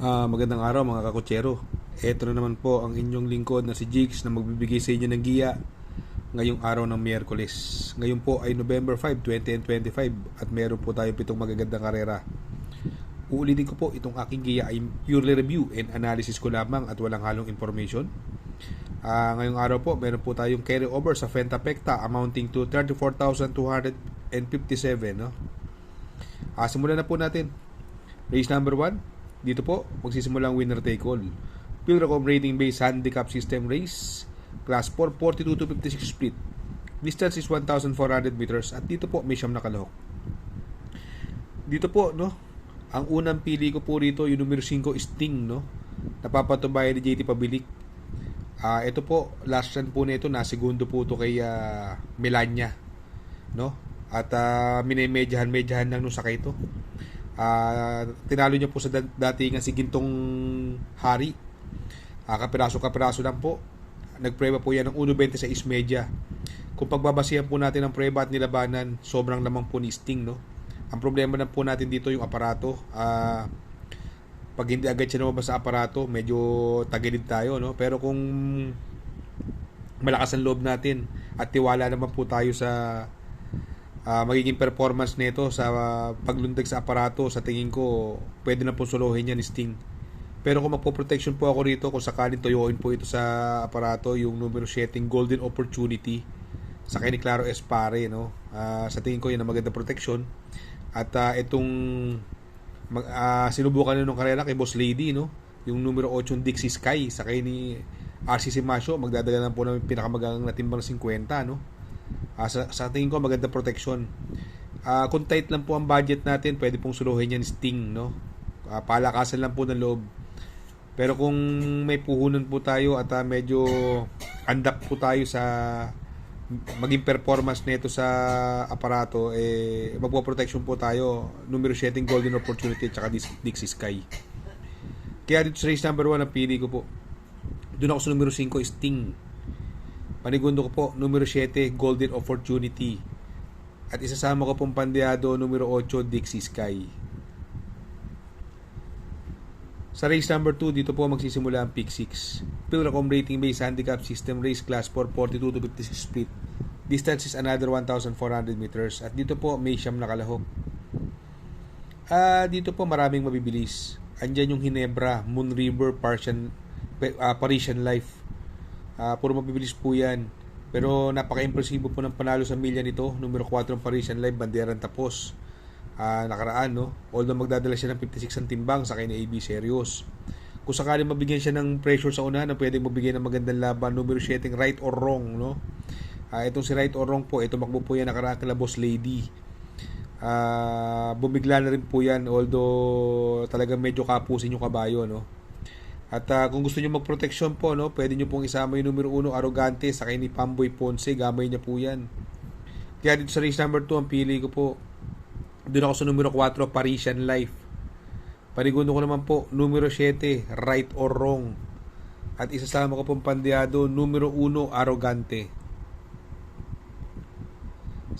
Magandang araw mga kakutsero. Ito na naman po ang inyong lingkod na si Jigs na magbibigay sa inyo ng giya ngayong araw ng Miyerkules. Ngayon po ay November 5, 2025 at meron po tayo 7 magagandang karera. Uulitin ko po, itong aking giya ay purely review and analysis ko lamang at walang halong information. Ngayong araw po, meron po tayong carry over sa Fenta Pecta amounting to 34,257. No? Simulan na po natin. Race number 1. Dito po, magsisimula ang winner take all. Pilracom rating based handicap system race. Class 4, 42 to 56 split. Distance is 1,400 meters. At dito po, may siyam na kalahok. Dito po, no, ang unang pili ko po rito, yung numero 5, Sting, no. Napapatubayan ni JT Pabilik. Ito po, last run po nito, na segundo po ito kay Melania, no. At minimedyahan lang nung sakay ito. Tinalo niya po sa dating si Gintong Hari. Kapiraso lang po. Nagpreba po yan ng 1.26 media. Kung pagbabasihan po natin ang preba at nilabanan, sobrang lamang po ni Sting, no? Ang problema na po natin dito yung aparato. Pag hindi agad siya lumabas sa aparato, medyo tagilid tayo, no? Pero kung malakas ang loob natin at tiwala naman po tayo sa magiging performance nito sa paglundag sa aparato, sa tingin ko pwede na po solohin yan ni Sting. Pero kung magpo-protection po ako rito, kung sakaling tuyuin po ito sa aparato, yung numero 7 Golden Opportunity sa kay ni Claro Espare, no? Sa tingin ko yan ang maganda protection. At itong sinubukan na nung karera kay Boss Lady, no? Yung numero 8 Dixie Sky sa kay ni RCC Masyo, magdadala na po ng pinakamagalang na timbang 50, no? Sa tingin ko maganda protection. Kung tight lang po ang budget natin, pwede pong suluhin yan Sting, no? Palakasan lang po ng loob. Pero kung may puhunan po tayo at medyo andap po tayo sa maging performance nito sa aparato, magpo-protection po tayo numero 7 Golden Opportunity at saka Dixie Sky. Kaya dito sa race number 1 ang pili ko po, doon ako sa numero 5 Sting. Panigundo ko po, numero 7, Golden Opportunity. At isasama ko pong pandeado, numero 8, Dixie Sky. Sa race number 2, dito po magsisimula ang pick 6. Pilracom rating based handicap system race class 4, 42 to 56 split. Distance is another 1,400 meters. At dito po, may siyam na kalahok. Dito po maraming mabibilis. Andyan yung Hinebra, Moon River, Parisian Life. Puro mabibilis po yan. Pero napaka-impresibo po ng panalo sa milya nito. Numero 4 ang Parisian Life, banderang tapos. Nakaraan, no? Although magdadala siya ng 56 ang timbang sa kanya AB Serious. Kung sakaling mabigyan siya ng pressure sa unahan, na pwedeng mabigyan ng magandang laban, numero 7 Right or Wrong, no? Itong si Right or Wrong po, ito makbo po yan nakaraan kila Boss Lady. Bumigla na rin po yan, although talagang medyo kapusin yung kabayo, no? At kung gusto niyo magproteksyon po, no, pwede niyo pong isama yung numero 1 Arrogante sa kay ni Pamboy Ponce, gamay niya po yan. Kaya dito sa race number 2 ang pili ko po, doon ako sa numero 4 Parisian Life. Panigundo ko naman po numero 7 Right or Wrong. At isasama ko pong pandeado numero 1 Arrogante.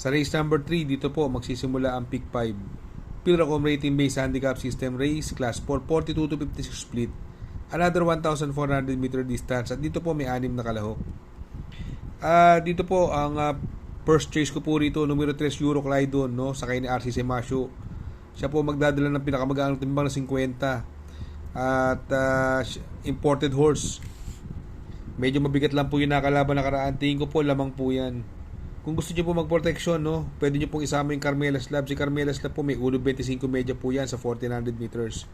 Sa race number 3 dito po magsisimula ang pick 5. Pilracom rating based handicap system race class 4, 42 to 56 split. Another 1,400 meter distance. At dito po may 6 na kalahok. Dito po ang first choice ko po rito, numero 3 Euroclydon, no, sa kay ni RCC Masyo. Siya po magdadala ng pinakamagaang timbang na 50. At imported horse. Medyo mabigat lang po yung nakalaban na karaan. Tingin ko po lamang po yan. Kung gusto niyo po mag-protection, no, pwede niyo pong isama yung Carmela Slab. Si Carmela Slab po may 1.25 media po yan sa 1,400 meters.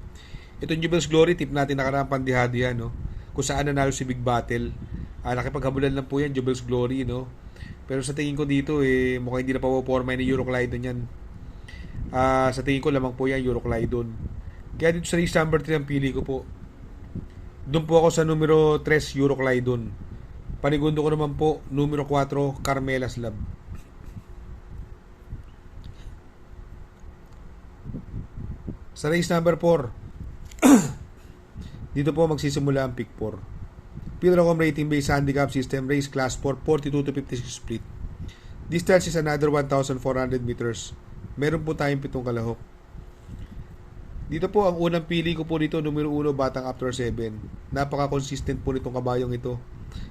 Ito yung Jubel's Glory, tip natin nakaraang pandihado yan, no? Kung saan nanalo si Big Battle. Nakipaghabulan lang po yan, Jubel's Glory, no? Pero sa tingin ko dito, mukhang hindi na papaporma ni Euroclydon yan. Sa tingin ko lamang po yan, Euroclydon. Kaya dito sa race number 3 ang pili ko po. Doon po ako sa numero 3, Euroclydon. Panigundo ko naman po, numero 4, Carmela Slab. Sa race number 4, dito po magsisimula ang pick 4. Pilracom rating based handicap system race class 4, 42 to 56 split. Distance is another 1,400 meters. Meron po tayong 7 kalahok. Dito po, ang unang pili ko po dito, numero 1, Batang After 7. Napaka-consistent po nitong kabayong ito.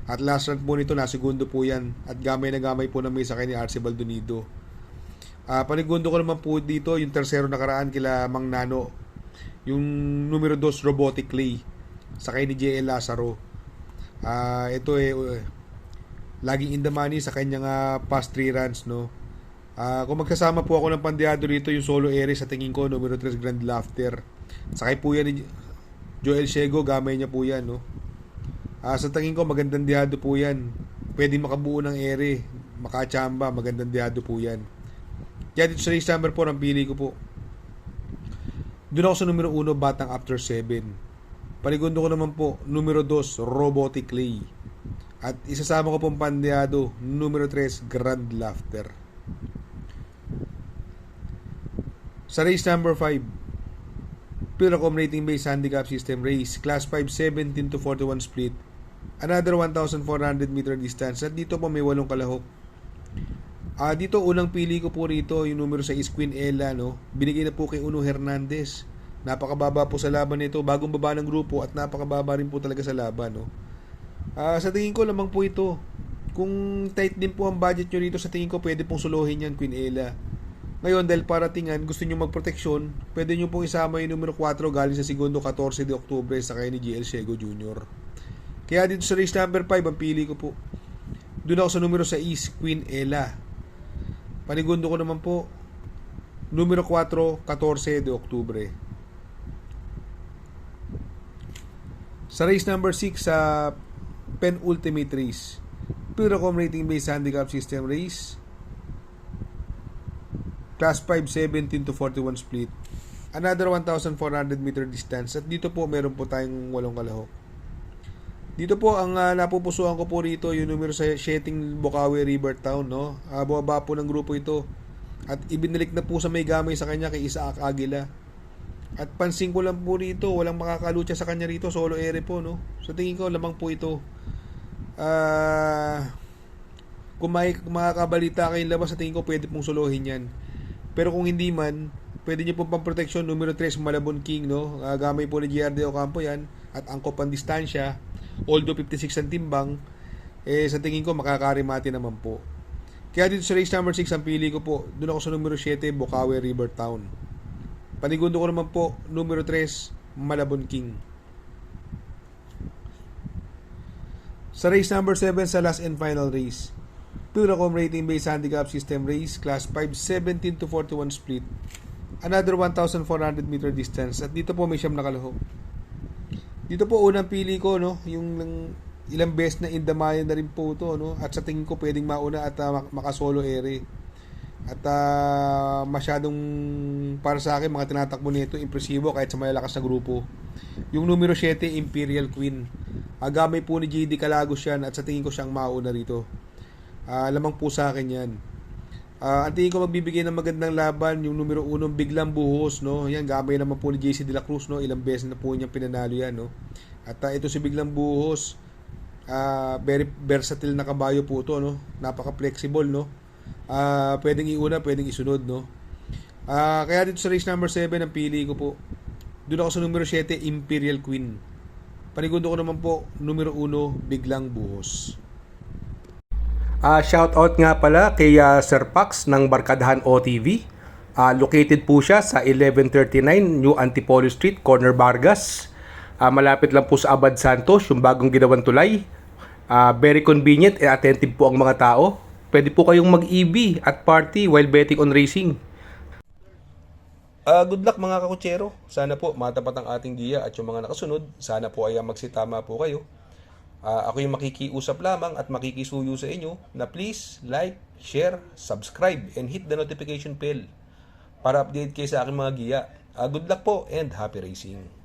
At last run po nito, nasigundo po yan. At gamay na gamay po na may sakay ni Arce Baldonido. Panigundo ko naman po dito, yung tersero nakaraan kila Mang Nano. Yung numero 2, Robotic Clay. Sakay ni JL Lazaro. Ito laging in the money sa kanyang past 3 runs, no. Kung magkasama po ako ng pandiado dito, yung solo ere sa tingin ko, numero 3, Grand Laughter. Sakay po yan ni Joel Ciego, gamay niya po yan, no. Sa tingin ko, magandang diado po yan. Pwede makabuo ng ere, makachamba, magandang diado po yan. Kaya dito sa race number 4, ang pili ko po. Doon ako sa numero 1, Batang After 7. Panigundo ko naman po, numero 2, Robotic Clay. At isasama ko pong pandiado, numero 3, Grand Laughter. Sa race number 5, Pilracom Rating Based Handicap System Race, Class 5, 17 to 41 split. Another 1,400 meter distance. At dito po may 8 kalahok. Dito unang pili ko po rito yung numero 6, Queen Ella, no. Binigay na po kay Uno Hernandez. Napakababa po sa laban nito, bagong baba ng grupo at napakababa rin po talaga sa laban, no. Sa tingin ko lamang po ito. Kung tight din po ang budget nyo rito, sa tingin ko pwede pong suluhin yan, Queen Ella. Ngayon, dahil paratingan, gusto nyo magproteksyon, pwede nyo pong isama yung numero 4 galing sa segundo 14 de Oktubre sa kaya ni GL Ciego Jr. Kaya dito sa race number 5, ang pili ko po. Doon ako sa numero 6, Queen Ella. Panigundo ko naman po, numero 4, 14 de Oktubre. Sa race number 6, sa penultimate race, Pilracom Rating Based Handicap System Race, Class 5, 17 to 41 split. Another 1,400 meter distance. At dito po, meron po tayong 8 kalahok. Dito po, ang napupusuan ko po rito, yung numero sa Sheting Bocaue Rivertown, no? Bumaba po ng grupo ito. At ibinalik na po sa may gamay sa kanya kay Isaac Aguila. At pansin ko lang po rito, walang makakalutsa sa kanya rito, solo ere po, no? So tingin ko, lamang po ito. Kung makakabalita kayong labas, sa tingin ko, pwede pong solohin yan. Pero kung hindi man, pwede nyo pong pang-protection, numero 3, Malabon King, no? Gamay po ni GR de Ocampo yan. At angkop ang distansya. Although 56 ang timbang, sa tingin ko, makakarimati naman po. Kaya dito sa race number 6, ang pili ko po, doon ako sa numero 7, Bocaue Rivertown. Panigundo ko naman po, numero 3, Malabon King. Sa race number 7, sa last and final race, Pilracom Rating Based Handicap System Race, Class 5, 17 to 41 split. Another 1,400 meter distance. At dito po may 9 na kalahok. Dito po unang pili ko, no, yung ilang beses na indamayan na rin po ito, no. At sa tingin ko pwedeng mauna at makasolo ere. At masyadong para sa akin mga tinatakbo nito impresibo kahit sa malalakas na grupo. Yung numero 7, Imperial Queen. Gamay po ni JD Calagos yan at sa tingin ko siyang mauna rito. Lamang po sa akin yan. Ang tingin ko magbibigay ng magandang laban yung numero 1, Biglang Buhos, no. Yan, gamay naman po ni JC De La Cruz, no. Ilang beses na po niyang pinanalo yan, no. At ito si Biglang Buhos, very versatile na kabayo po ito, no. Napaka-flexible, no. Pwedeng iuna, pwedeng isunod, no. Kaya dito sa race number 7, ang pili ko po, doon ako sa numero 7, Imperial Queen. Panigundo ko naman po, numero 1, Biglang Buhos. Shoutout nga pala kay Sir Pax ng Barkadahan OTV. Located po siya sa 1139 New Antipolo Street, Corner Vargas. Malapit lang po sa Abad Santos, yung bagong ginawang tulay. Very convenient and attentive po ang mga tao. Pwede po kayong mag-EB at party while betting on racing. Good luck mga kakutsero. Sana po matapat ang ating giya at yung mga nakasunod. Sana po ay magsitama po kayo. Ako yung makikiusap lamang at makikisuyo sa inyo na please like, share, subscribe, and hit the notification bell para update kayo sa aking mga giya. Good luck po and happy racing!